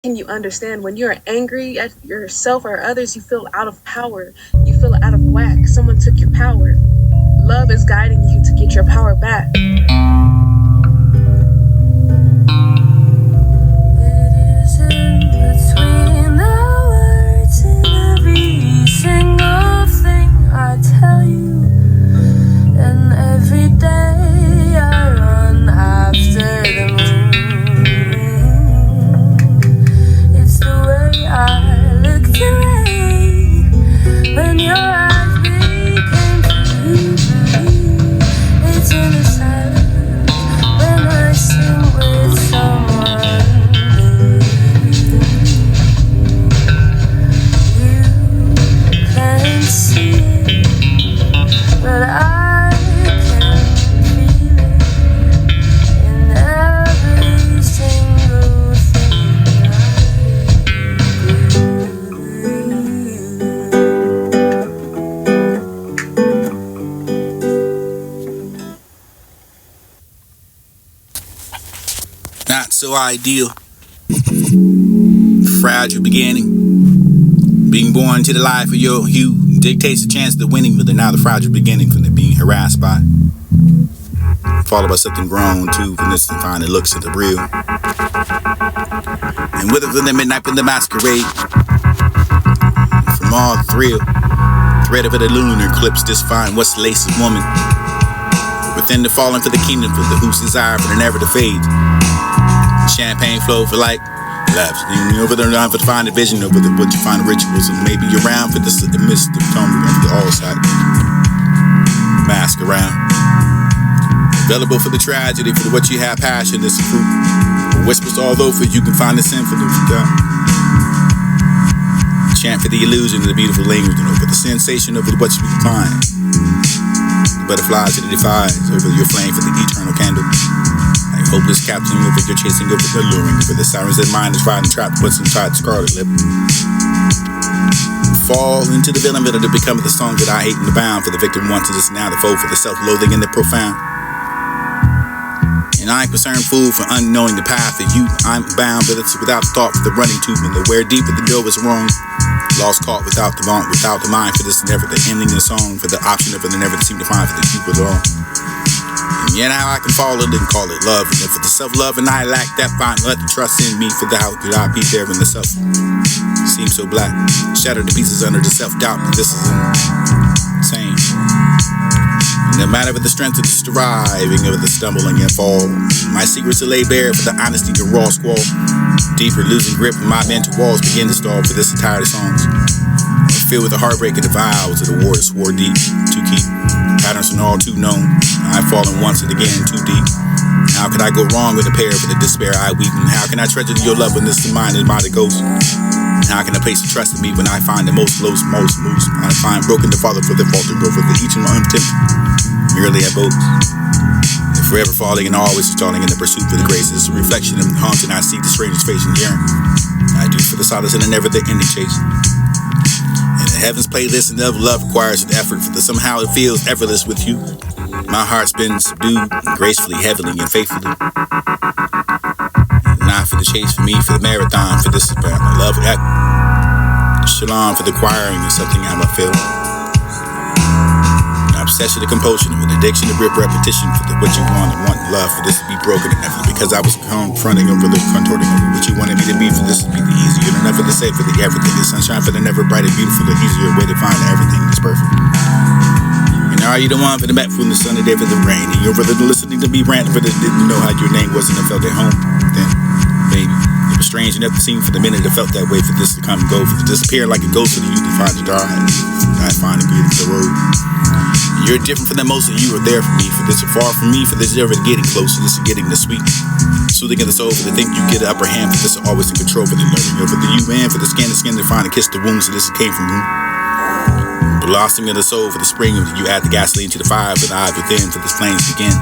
Can you understand when you're angry at yourself or others, you feel out of power, you feel out of whack, someone took your power. Love is guiding you to get your power back. Not so ideal. Fragile beginning. Being born to the life of your hue dictates the chance of the winning, but now the fragile beginning from the being harassed by. Followed by something grown too, from this and find it looks at the real. And with it from the midnight from the masquerade. From all the thrill. Thread of the lunar eclipse, this fine what's lace of woman. Within the falling for the kingdom, for the whose desire for the never to fade. Champagne flow for like laughs. Over the line for the find a vision over the what you find the rituals and maybe you're around for this the mist of tone of the all side. Mask around. Available for the tragedy, for the what you have passion, this fruit. Whispers all over, you can find the symphony of God. Chant for the illusion of the beautiful language and over the sensation over what you find. The butterflies that it defies over your flame for the eternal candle. Hopeless captain over you're chasing over the luring for the sirens that mind is fighting trapped what's inside scarlet lip. Fall into the villain to become the song that I hate and the bound for the victim wants this now the foe for the self-loathing and the profound. And I ain't concerned fool for unknowing the path that you I'm bound but it's without thought for the running tube and the where deep at the door was wrong. Lost caught without the mind for this never the ending of the song for the option of it never seem to find for the keep along. And yet how I can fall it and call it love. And if it's the self-love and I lack that, fine, let the trust in me for the how could I be there when the self seems so black. Shattered to pieces under the self-doubt that this is insane. And no matter with the strength of the striving of the stumbling and fall, my secrets are laid bare for the honesty to raw squall. Deeper losing grip when my mental walls begin to stall for this entire songs. Filled with the heartbreak of the vows of the war that swore deep to keep. Patterns are all too known. I've fallen once and again too deep. How could I go wrong with a pair for the despair I weep? And how can I treasure your love when this mind is body ghost? And how can I place the trust in me when I find the most lows, most moves? I find broken the father for the fault to go for the each and my untempt. Merely at boats. And forever falling and always installing in the pursuit for the grace. It's a reflection of the haunting. I see the stranger's face and yearn. I do for the solace and the never the ending chase. Heaven's playlist and love requires an effort for the somehow it feels effortless with you. My heart's been subdued gracefully, heavily, and faithfully. Not for the chase, for me, for the marathon, for this love act. Shalom for the choiring is something I'm a feel. Obsession, the compulsion, with addiction, the rip repetition for the what you want and want love for this to be broken and never because I was confronting over the contorting over what you wanted me to be for this to be the easier and never the safe for the everything, the sunshine for the never bright and beautiful, the easier way to find everything that's perfect. And are you the one for the met from the sunny day for the rain? And you're for the listening to be ranting for the didn't know how your name wasn't and felt at home. Then, baby, it was strange enough to seem for the minute it felt that way for this to come and go, for to disappear like a ghost for the youth to find the dark. I find a good the road. You're different from the most of you are there for me. For this are far from me, for this is ever getting closer. This is getting the sweet soothing of the soul. For the think you get the upper hand. For this are always in control. For the learning over the you and for the skin to find and kiss the wounds. So this came from whom? Blossoming of the soul for the spring. You add the gasoline to the fire. For the eyes within for the flames begin.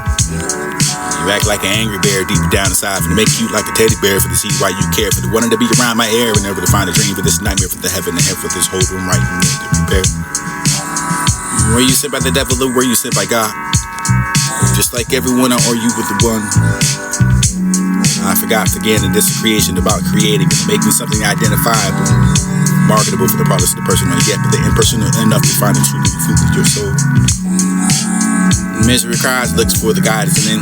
You act like an angry bear deep down inside. For to make you like a teddy bear. For to see why you care. For the wanting to be around my air. And never to find a dream. For this nightmare for the heaven and hell. For this whole room right and to prepare. Where you sit by the devil or where you sit by God. Just like everyone, or you with the one. I forgot again that this is creation about creating and making something identifiable, marketable for the products of the personal, yet but the impersonal enough to find the truly food of your soul. Misery cries looks for the guidance and then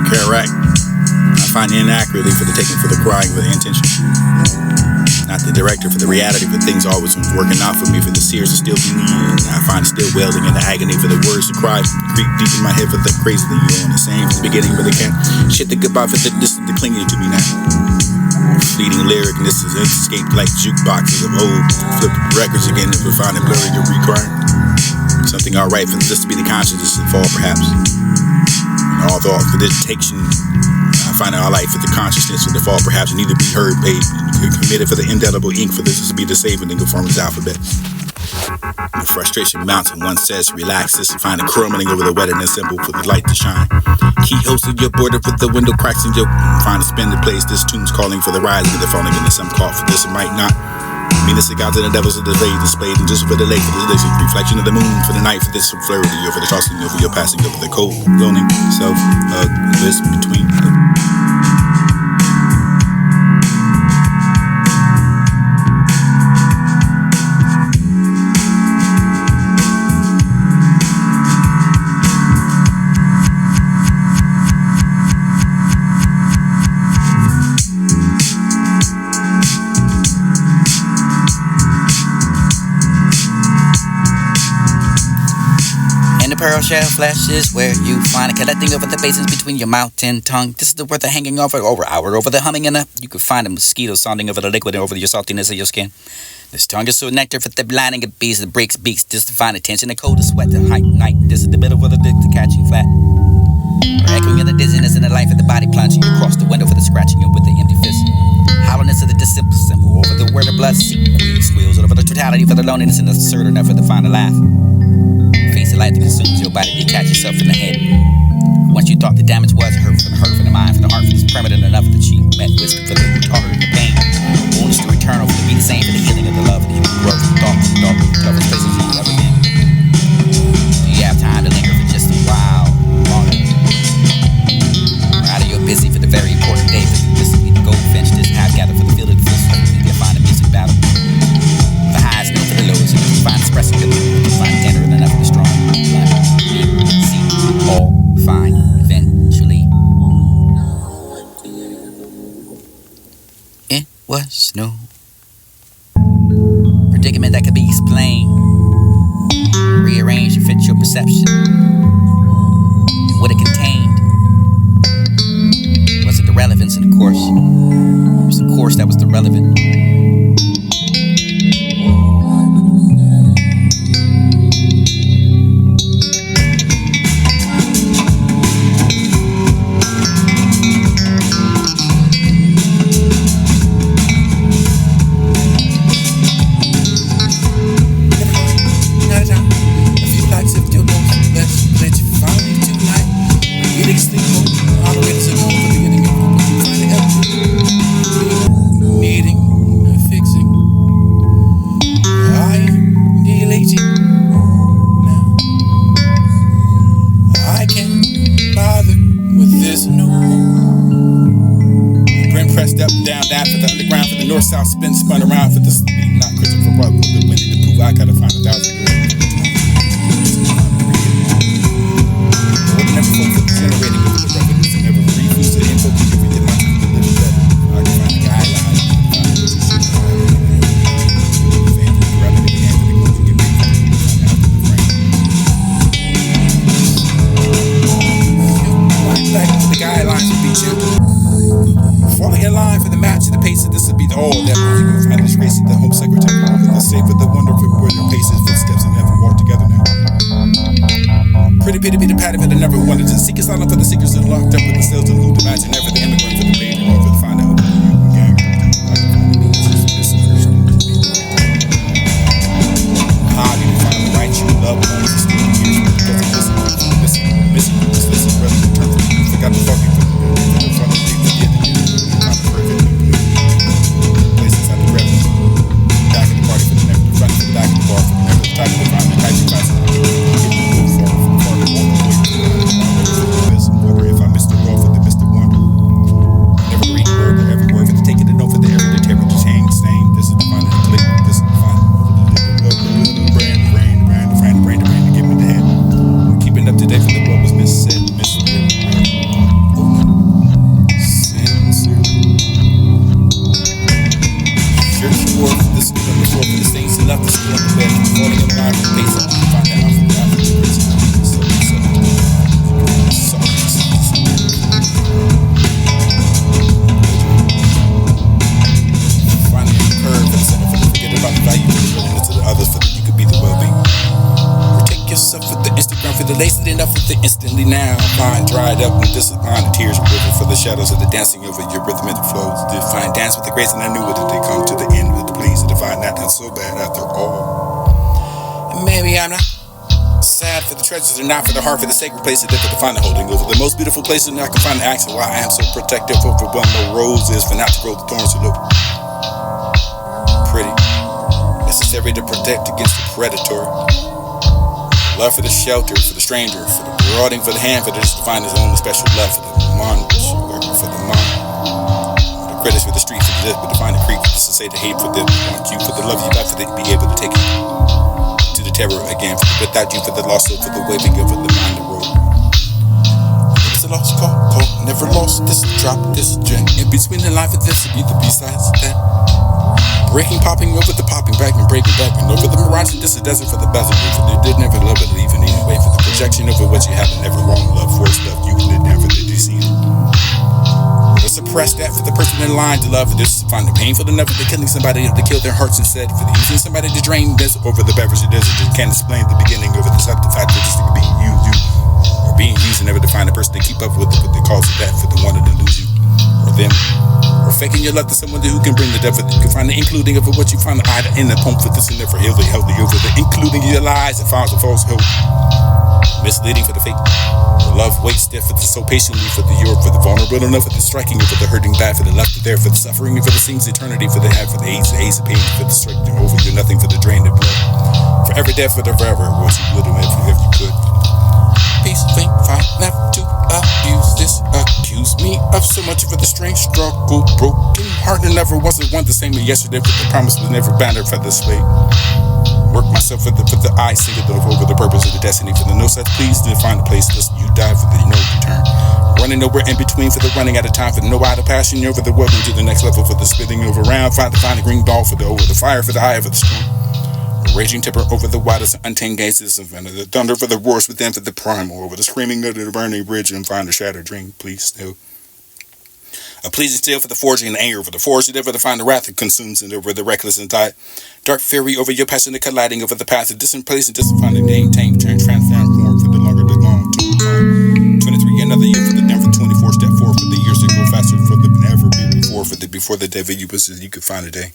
correct. I find inaccurately for the taking, for the crying, for the intention. Not the director, for the reality, for things always working out for me, for the sears are still being I find still welding in the agony, for the words to cry creep deep in my head, for the crazy thing you on the same from the beginning, but they can't shit the goodbye for the distant, the clinging to me now. Fleeting lyric, and this is escaped like jukeboxes of old. Flip records again, and refine and blurry your recrying. Something alright for this to be the consciousness and fall, perhaps. And all thought for this detection, I find it alright for the consciousness and the fall, perhaps need to be heard, paid, committed for the indelible ink for this to be the saving and conformance alphabet. The frustration mounts and one says, relax this and find it crumbling over the wet and simple for the light to shine. Key hosted your border with the window cracks and your find a spin to place. This tune's calling for the rising and the falling into some call for this. It might not mean it's the gods and the devils of the day displayed and just for the lake for the reflection of the moon for the night for this flurry over the tossing over your passing over the cold loaning self this between pearl shell flashes where you find it collecting over the basins between your mouth and tongue. This is the worth of hanging over hour over the humming and you can find a mosquito sounding over the liquid and over your saltiness of your skin. This tongue is so nectar for the blinding of bees that breaks beaks just to find attention. The cold of sweat the height night. This is the middle of the dick to catching flat. Or echoing in the dizziness and the life of the body plunging across the window for the scratching with the empty fist. Hollowness of the simple symbol over the word of blood squeals over the totality for the loneliness and the absurd enough for the final laugh. Face the light that consumes your body to catch yourself in the head. Once you thought the damage was hurt for the mind, for the heart, for this permanent enough that she met wisdom for the who taught her the pain. Wounds to eternal, for to be the same for the healing of the love, the human growth, the thoughts, the dark, the toughest places you've ever been. Do you have time to linger for just a while longer? Or out of your busy for the very important day, for this to be the goldfinch, this half gathered for the field of the fist, you'll find a music battle. The highs, no for the lows, and if you find expressive, you'll find tender enough for the strong. All fine eventually. It was no predicament that could be explained, rearranged to fit your perception. And what it contained wasn't the relevance in the course. It was the course that was the relevant. South spun around for this not Christopher Rugg with the windy to prove I gotta find 1,000 never folk for generating with the revenues and never refuse to invoke you every day. I can find the guidelines. Back to the guidelines would be gentle. Falling in line for the match of the pace of this would be all that you can find this race at the home secretary. The save of the wonder of where your paces, footsteps, and never walk together now. Pretty pity be the patty that I never wanted to seek. It's not for the seekers that are locked up with the sales to loot. Imagine never the immigrant for the baby or for the find out who the gang. How do you find the right you love ones to still be here? Because I'm missing, brother. Return for you. Forgot the fucking thing. Laced enough with the instantly now. Fine, dried up and disappointed tears were river for the shadows of the dancing over your rhythmic flows. Define dance with the grace, and I knew it that they come to the end with the please to define not done so bad after all. And maybe I'm not sad for the treasures and not for the heart, for the sacred place, difficult to find the holding over the most beautiful places, and I can find the accent why I am so protective over one no roses, for not to grow the thorns to look pretty, necessary to protect against the predator. Love for the shelter, for the stranger, for the brooding, for the hand, for the just to find his own special love for the for the mind, for the credits for the street, for the death, but to find the creek, just to say the hate for the want you, for the love you got, for the be able to take it to the terror again, for the without you, for the lost soul, for the waving of the mind the road. It's a lost call, never lost this drop, this gem. In between the life of this, to be the B-sides that. Breaking, popping over the popping back and breaking back and over the mirage and this is desert for the bezel. For they did never love it, even anyway. For the projection over what you have and never long love for stuff you did never did you see it. To suppress that for the person in line to love for this, to find the painful enough for the killing somebody to kill their hearts instead. For the using somebody to drain this over the beverage it is. It can't explain the beginning of it, the fact that just to be you, or being used and never to find a person to keep up with what they cause of that for the one to lose you, or them. Or faking your love to someone who can bring the devil. You can find the including of it, what you find the eye in the pump for this and there for healthy over the including your lies and finds the false hope. Misleading for the fake. The love waits stiff for the so patiently for the Europe, for the vulnerable enough for the striking, for the hurting bad, for the left there, for the suffering, for the seems eternity, for the head, for the AIDS of pain, for the striking over you, nothing for the drain of blood. For every death, for the forever, was you little if you could. Peace, fame, fight, never to abuse this. Accuse me of so much for the strange struggle, broken heart, and never was it one the same as yesterday, but the promise was never bannered for this way. Work myself for the eye, single over the purpose of the destiny, for the no such please to find a place, lest you die for the no return. Running nowhere in between for the running out of time, for the no out of passion, over the welcome to the next level, for the spitting over round, find the green ball for the over the fire, for the eye, for the storm. Raging temper over the wildest untamed gazes of the thunder for the roars within for the primal over the screaming of the burning bridge and find a shattered dream. Please still. A pleasing still for the forging and anger for the forged for the find the wrath that consumes and over the reckless and tide. Dark fury over your passion, the colliding over the path of distant place and distant finding name, tame, transform for the longer the long to time. 23 another year for the Denver 24 step forward for the years that go faster for the never before for the before the day you could find a day.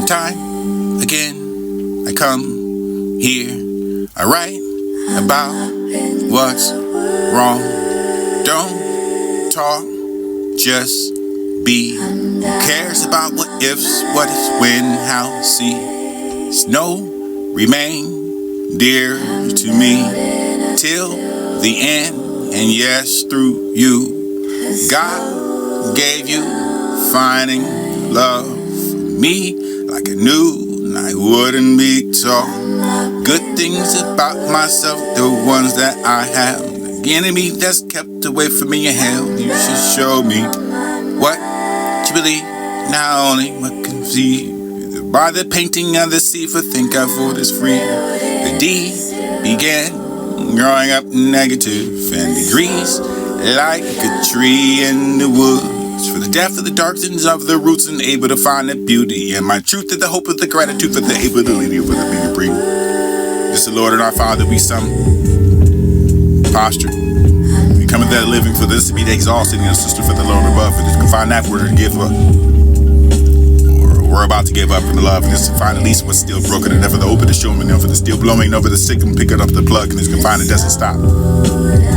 time again, I come here. I write about what's wrong. Don't talk, just be. Who cares about what ifs, what is, when, how, see. Snow remain dear to me till the end. And yes, through you, God gave you finding love for me like I knew I wouldn't be taught. Good things about myself, the ones that I have. The enemy that's kept away from me in hell. You should show me what you believe. Not only what can see. By the painting of the sea, for think I for is free. The deed began growing up negative and degrees like a tree in the woods. For the depth of the darkness of the roots and able to find the beauty and my truth and the hope of the gratitude for the ability for the being breathe. This the Lord and our Father, we some posture. We come at that living for this to be the exhausting and sister for the Lord above. And you can find that word to give up. We're about to give up from the love, and this to find at least what's still broken, and never the open to show me, and for the still blowing over the sick and picking up the plug, and this can find it doesn't stop.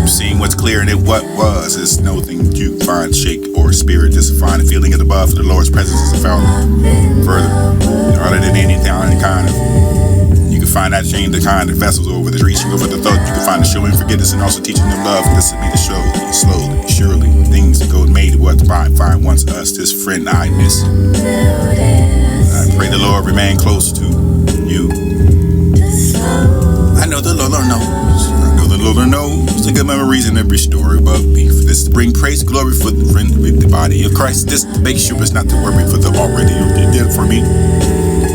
Seeing what's clear and it what was is nothing you find shake or spirit. Just to find the feeling of the above, for the Lord's presence is felt further, other than any kind of. You can find that chain, the kind of vessels over the reaching over the thought. You can find the showing forgiveness and also teaching them love. This will be the show, slowly, surely. Things go made what find once us, this friend I miss. I pray the Lord remain close to you. I know the Lord knows. I know the Lord knows the good memories in every story above me. For this to bring praise, glory for the friend with the body of Christ. This to make sure it's not to worry for the already you did for me.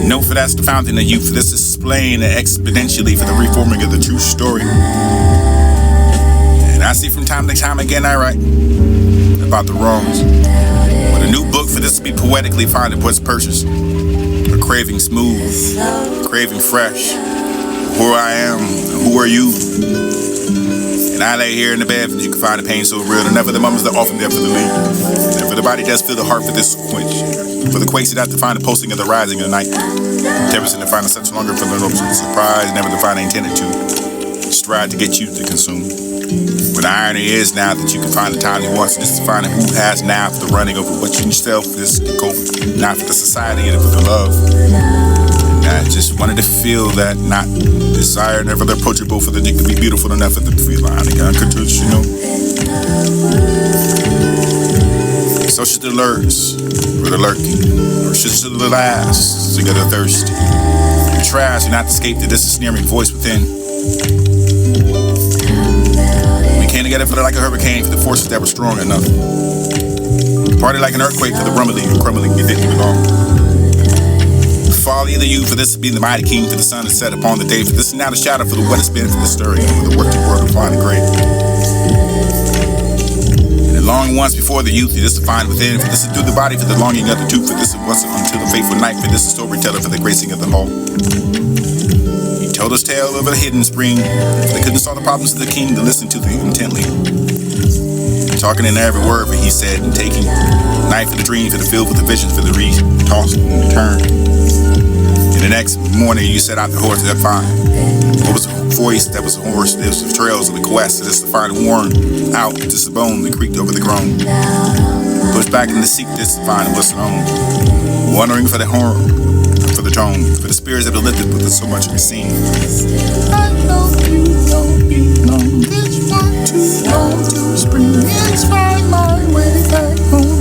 No, for that's the fountain of youth. For this to explain exponentially for the reforming of the true story. And I see from time to time again I write about the wrongs. But a new book for this to be poetically finding what's purchased. A craving smooth, craving fresh. Who I am, who are you? And I lay here in the bed, you can find the pain so real. And never the moments that often there for the lead. And for the body does feel the heart for this quench. For the quakes that to find the posting of the rising of the night. Tempest to find a such longer for the ropes of surprise, never to find intended to strive to get you to consume. But the irony is now that you can find the time you want, this to find who has now for the running over what you yourself, this go not for the society and for the love. I just wanted to feel that not desire, never the approachable for the dick to be beautiful enough for the feline unconditional. So should the lurks for the lurking, or should the last to get a thirst. The trash and not escape the sneering voice within. We came together for like a hurricane for the forces that were strong enough. Party like an earthquake for the rumbling and crumbling it didn't belong. Folly of the youth, for this to be the mighty king, for the sun is set upon the day, for this is now the shadow for the what it's been, for the stirring, for the working world of flying the grave. And long once before the youth, this to find within, for this is through the body, for the longing of the tooth, for this is what's until the faithful night, for this is storyteller, for the gracing of the hall. He told us tale of a hidden spring, for they couldn't solve the problems of the king to listen to them intently. Talking in every word, for he said, and taking knife for the dream, for the field, for the visions, for the toss and turn. The next morning you set out the horse that find. What was a voice that was a horse? There was the trails of the quest. This to find worn out, just a bone that creaked over the groan. Pushed back in the seat, this to find what's known. Wondering for the horn, for the tone, for the spirits that are lifted with so much to be seen. I know you don't belong. This one too long to spring. It's find my way back home.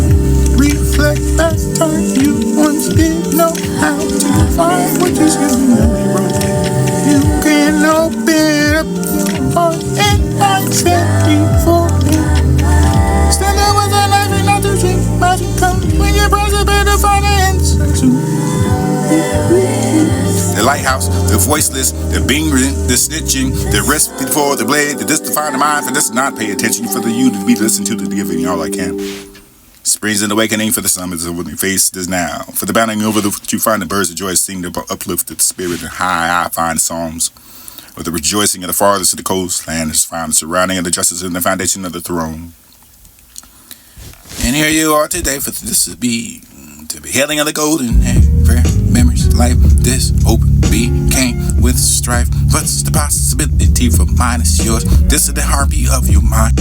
Reflect back time you once did know how to find what you really wrote. You can open up your heart and find safety for me. Stand there with a knife and not to drink. Magic comes when your brains are better find an answer to. The lighthouse, the voiceless, the binging, the snitching, the risk before the blade, the distify the mind, for this not pay attention, for the you to be listened to giving all I can. Springs and awakening for the summits of what we face is now. For the bounding over the you find the birds of joy sing to uplift the spirit and high I find psalms. With the rejoicing of the farthest of the coastland is found the surrounding of the justice and the foundation of the throne. And here you are today for this to be hailing of the golden memories. life this open became with strife, but it's the possibility for mine is yours. This is the heartbeat of your mind.